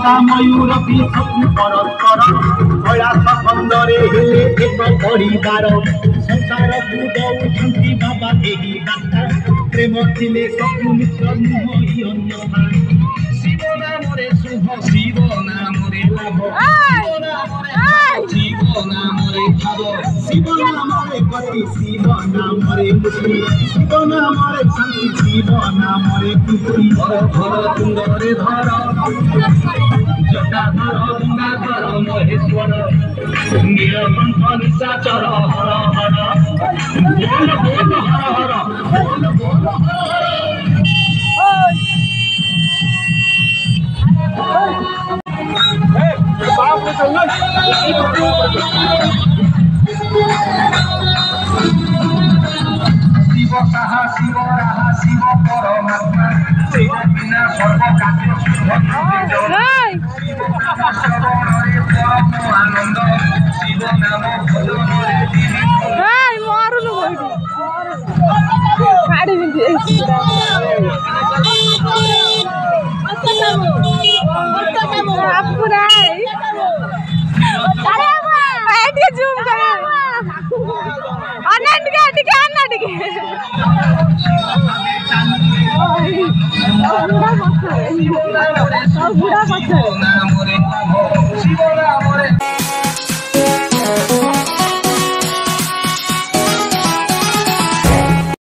तोता मयूर भी स्वप्न परस्पर कैलाश खंडरे हेले एक परिवार संसार को दौड़ती बाबा यही बार्ता प्रेम थिले शत्रु मित्र नुह अन्यथा शिव नामरे शुभ शिव नामरे लाभ शिव नामरे भाव शिव नामरे गति शिव नामरे मुक्ति शिव नामरे शांति शिव नामरे कीर्ति हर हर तुंगरे धर जटाधर गंगाधर महेश्वर नीलकंठ निशाचर हर हर बोल बोल हर हर बोल बोल हर शिव कहा शिव रहा शिव परमात्मा बिना सर्व कार्य श्रवणरे परम आनंद शिव नाम भजनरे बुढ़ा